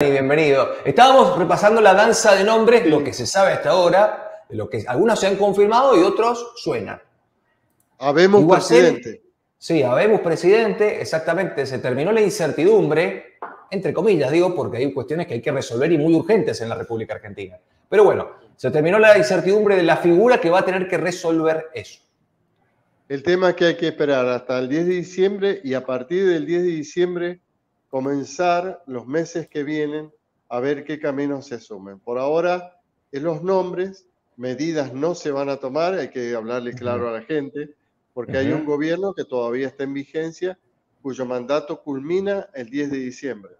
Bienvenido. Estábamos repasando la danza de nombres, lo que se sabe hasta ahora, lo que algunos se han confirmado y otros suenan. Habemos presidente. Sí, habemos presidente, exactamente. Se terminó la incertidumbre, entre comillas digo, porque hay cuestiones que hay que resolver y muy urgentes en la República Argentina. Pero bueno, se terminó la incertidumbre de la figura que va a tener que resolver eso. El tema es que hay que esperar hasta el 10 de diciembre y a partir del 10 de diciembre comenzar los meses que vienen a ver qué caminos se asumen. Por ahora, en los nombres, medidas no se van a tomar, hay que hablarle claro a la gente, porque hay un gobierno que todavía está en vigencia, cuyo mandato culmina el 10 de diciembre.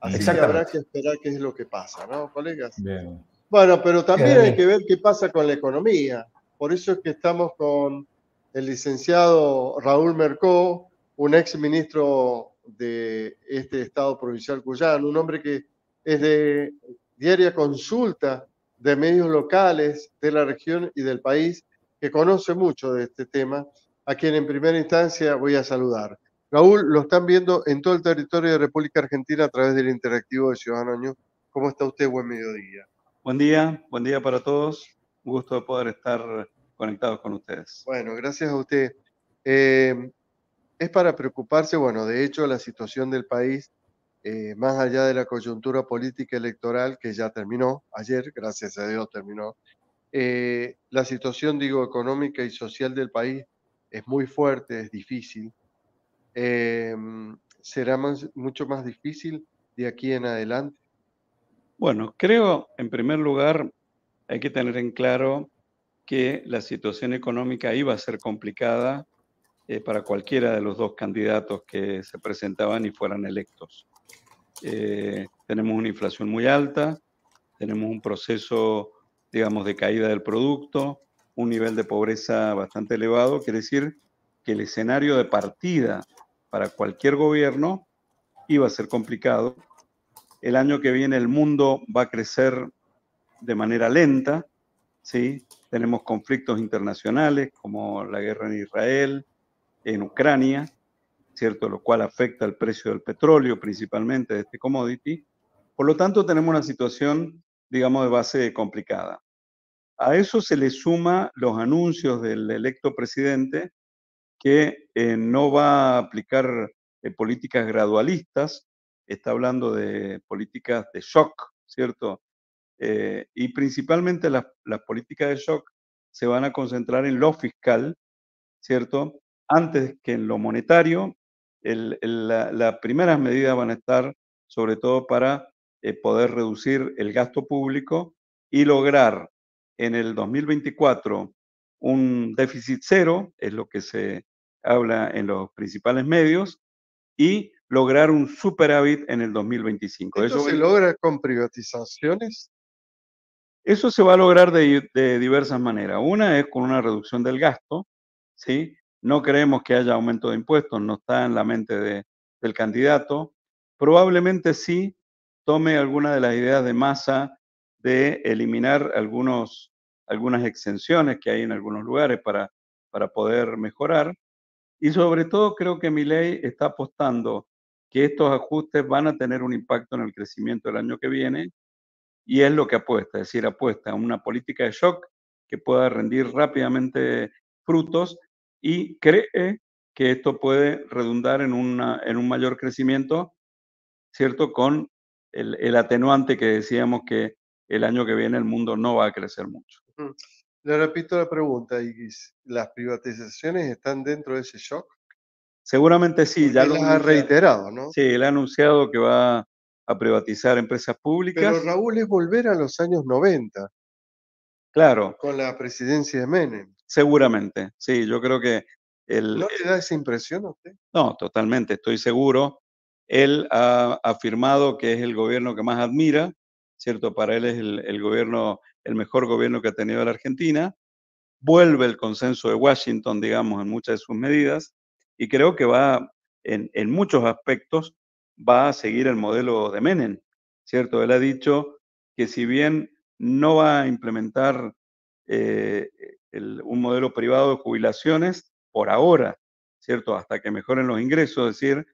Así que habrá que esperar qué es lo que pasa, ¿no, colegas? Bien. Bueno, pero también hay que ver qué pasa con la economía. Por eso es que estamos con el licenciado Raúl Mercó, un ex ministro de este Estado provincial cuyano, un hombre que es de diaria consulta de medios locales de la región y del país, que conoce mucho de este tema, a quien en primera instancia voy a saludar. Raúl, lo están viendo en todo el territorio de República Argentina a través del interactivo de Ciudadano News. ¿Cómo está usted? Buen mediodía. Buen día para todos. Un gusto de poder estar conectados con ustedes. Bueno, gracias a usted. Es para preocuparse, bueno, de hecho la situación del país, más allá de la coyuntura política electoral que ya terminó, ayer, gracias a Dios terminó, la situación, digo, económica y social del país es muy fuerte, es difícil. ¿Será mucho más difícil de aquí en adelante? Bueno, creo, en primer lugar, hay que tener en claro que la situación económica iba a ser complicada para cualquiera de los dos candidatos que se presentaban y fueran electos. Tenemos una inflación muy alta, tenemos un proceso, digamos, de caída del producto, un nivel de pobreza bastante elevado. Quiere decir que el escenario de partida para cualquier gobierno iba a ser complicado. El año que viene el mundo va a crecer de manera lenta, ¿sí? Tenemos conflictos internacionales como la guerra en Israel, en Ucrania, ¿cierto? Lo cual afecta el precio del petróleo, principalmente de este commodity. Por lo tanto, tenemos una situación, digamos, de base complicada. A eso se le suma los anuncios del electo presidente que no va a aplicar políticas gradualistas, está hablando de políticas de shock, ¿cierto? Y principalmente las políticas de shock se van a concentrar en lo fiscal, ¿cierto? Antes que en lo monetario. Las primeras medidas van a estar sobre todo para poder reducir el gasto público y lograr en el 2024 un déficit cero, es lo que se habla en los principales medios, y lograr un superávit en el 2025. ¿Esto se logra con privatizaciones? Eso se va a lograr de diversas maneras. Una es con una reducción del gasto, ¿sí? No creemos que haya aumento de impuestos, no está en la mente del candidato. Probablemente sí tome alguna de las ideas de Massa de eliminar algunas exenciones que hay en algunos lugares para poder mejorar. Y sobre todo creo que Milei está apostando que estos ajustes van a tener un impacto en el crecimiento del año que viene, y es lo que apuesta, es decir, apuesta a una política de shock que pueda rendir rápidamente frutos y cree que esto puede redundar en un mayor crecimiento, ¿cierto? Con el atenuante que decíamos que el año que viene el mundo no va a crecer mucho. Le repito la pregunta, ¿y las privatizaciones están dentro de ese shock? Seguramente sí, porque ya lo ha reiterado, ¿no? Sí, él ha anunciado que va a privatizar empresas públicas. Pero Raúl, es volver a los años 90. Claro. Con la presidencia de Menem. Seguramente, sí, yo creo que ¿No le da esa impresión a usted? No, totalmente, estoy seguro. Él ha afirmado que es el gobierno que más admira, ¿cierto? Para él es el gobierno, el mejor gobierno que ha tenido la Argentina. Vuelve el consenso de Washington, digamos, en muchas de sus medidas, y creo que en muchos aspectos, va a seguir el modelo de Menem, ¿cierto? Él ha dicho que si bien no va a implementar un modelo privado de jubilaciones por ahora, ¿cierto? Hasta que mejoren los ingresos, es decir,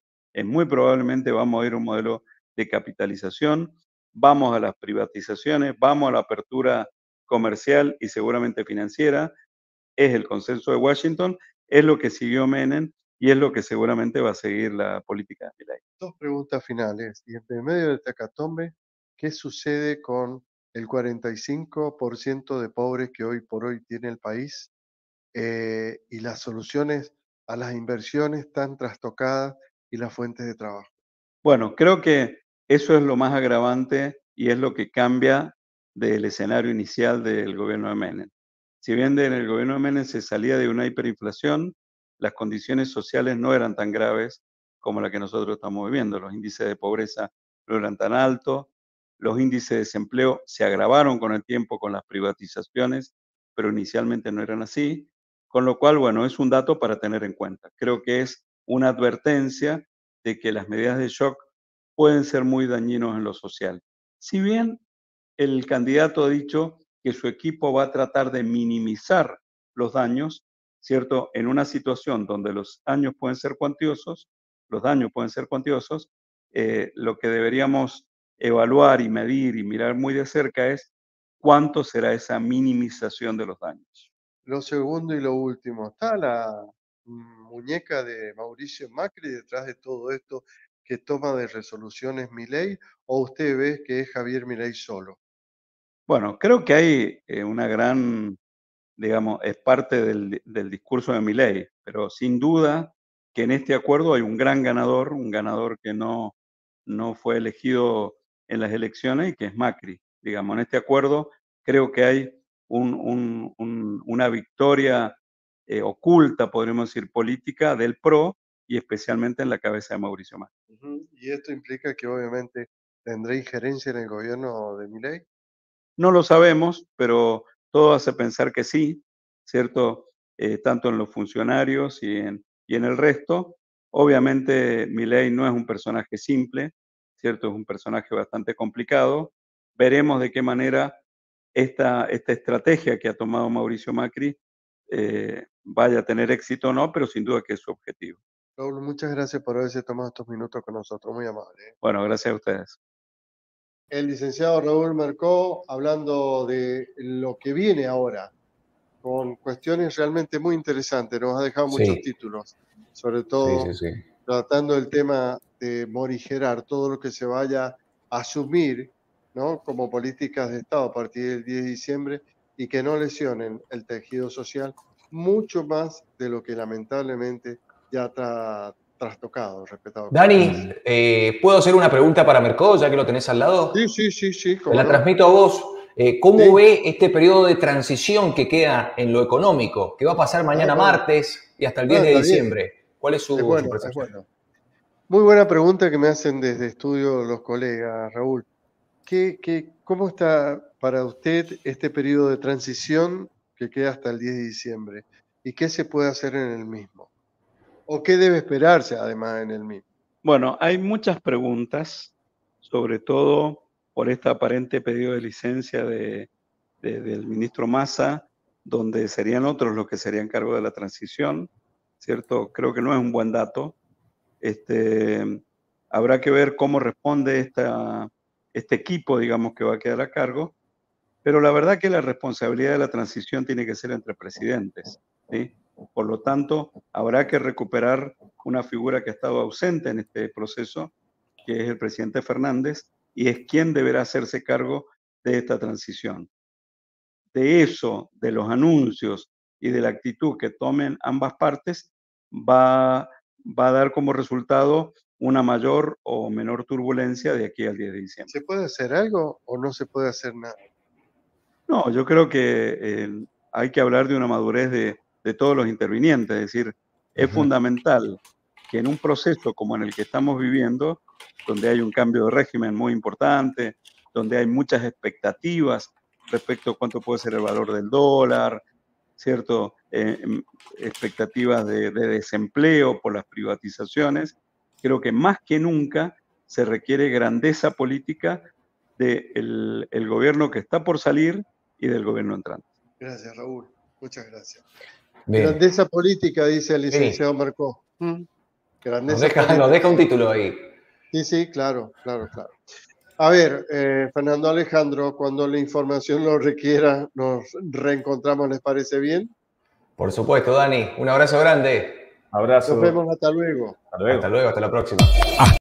muy probablemente vamos a ir a un modelo de capitalización vamos a las privatizaciones, vamos a la apertura comercial y seguramente financiera. Es el consenso de Washington, es lo que siguió Menem y es lo que seguramente va a seguir la política de Milei. Dos preguntas finales. Y en medio de esta hecatombe, ¿qué sucede con el 45% de pobres que hoy por hoy tiene el país? Y las soluciones a las inversiones tan trastocadas y las fuentes de trabajo. Bueno, creo que eso es lo más agravante y es lo que cambia del escenario inicial del gobierno de Menem. Si bien en el gobierno de Menem se salía de una hiperinflación, las condiciones sociales no eran tan graves como la que nosotros estamos viviendo. Los índices de pobreza no eran tan altos, los índices de desempleo se agravaron con el tiempo con las privatizaciones, pero inicialmente no eran así. Con lo cual, bueno, es un dato para tener en cuenta. Creo que es una advertencia de que las medidas de shock pueden ser muy dañinos en lo social. Si bien el candidato ha dicho que su equipo va a tratar de minimizar los daños, ¿cierto? En una situación donde los daños pueden ser cuantiosos, lo que deberíamos evaluar y medir y mirar muy de cerca es cuánto será esa minimización de los daños. Lo segundo y lo último, ¿está la muñeca de Mauricio Macri detrás de todo esto que toma de resoluciones Milei, o usted ve que es Javier Milei solo? Bueno, creo que hay una gran, digamos, es parte del discurso de Milei, pero sin duda que en este acuerdo hay un ganador que no fue elegido en las elecciones y que es Macri. Digamos, en este acuerdo creo que hay una victoria oculta, podríamos decir, política del PRO y especialmente en la cabeza de Mauricio Macri. Y esto implica que obviamente tendrá injerencia en el gobierno de Milei. No lo sabemos, pero todo hace pensar que sí, ¿cierto? Tanto en los funcionarios y en el resto. Obviamente, Milei no es un personaje simple, ¿cierto? Es un personaje bastante complicado. Veremos de qué manera esta estrategia que ha tomado Mauricio Macri vaya a tener éxito o no, pero sin duda que es su objetivo. Raúl, muchas gracias por haberse tomado estos minutos con nosotros, muy amable. Bueno, gracias a ustedes. El licenciado Raúl Mercó, hablando de lo que viene ahora, con cuestiones realmente muy interesantes. Nos ha dejado muchos títulos, sobre todo tratando el tema de morigerar todo lo que se vaya a asumir, ¿no?, como políticas de Estado a partir del 10 de diciembre y que no lesionen el tejido social mucho más de lo que lamentablemente ya está trastocado, respetado. Dani, ¿puedo hacer una pregunta para Mercó, ya que lo tenés al lado? Sí. Te la transmito a vos. ¿Cómo ve este periodo de transición que queda en lo económico? ¿Qué va a pasar mañana martes y hasta el 10 de diciembre? ¿Cuál es su percepción? Bueno. Muy buena pregunta que me hacen desde estudio los colegas, Raúl. ¿Cómo está para usted este periodo de transición que queda hasta el 10 de diciembre? ¿Y qué se puede hacer en el mismo? ¿O qué debe esperarse además en el mismo? Bueno, hay muchas preguntas, sobre todo por este aparente pedido de licencia del ministro Massa, donde serían otros los que serían cargo de la transición, ¿cierto? Creo que no es un buen dato. Habrá que ver cómo responde este equipo, digamos, que va a quedar a cargo, pero la verdad que la responsabilidad de la transición tiene que ser entre presidentes, ¿sí? Por lo tanto, habrá que recuperar una figura que ha estado ausente en este proceso, que es el presidente Fernández, y es quien deberá hacerse cargo de esta transición. De eso, de los anuncios y de la actitud que tomen ambas partes, va a dar como resultado una mayor o menor turbulencia de aquí al 10 de diciembre. ¿Se puede hacer algo o no se puede hacer nada? No, yo creo que hay que hablar de una madurez de todos los intervinientes, es decir, es fundamental que en un proceso como en el que estamos viviendo, donde hay un cambio de régimen muy importante, donde hay muchas expectativas respecto a cuánto puede ser el valor del dólar, ¿cierto? Expectativas de desempleo por las privatizaciones, creo que más que nunca se requiere grandeza política del gobierno que está por salir y del gobierno entrante. Gracias, Raúl. Muchas gracias. Bien. Grandeza política, dice el licenciado Mercó. Nos deja un título ahí. Sí, claro. A ver, Fernando Alejandro, cuando la información lo requiera, nos reencontramos, ¿les parece bien? Por supuesto, Dani. Un abrazo grande. Abrazo. Nos vemos, hasta luego. Hasta luego. Hasta luego, hasta la próxima.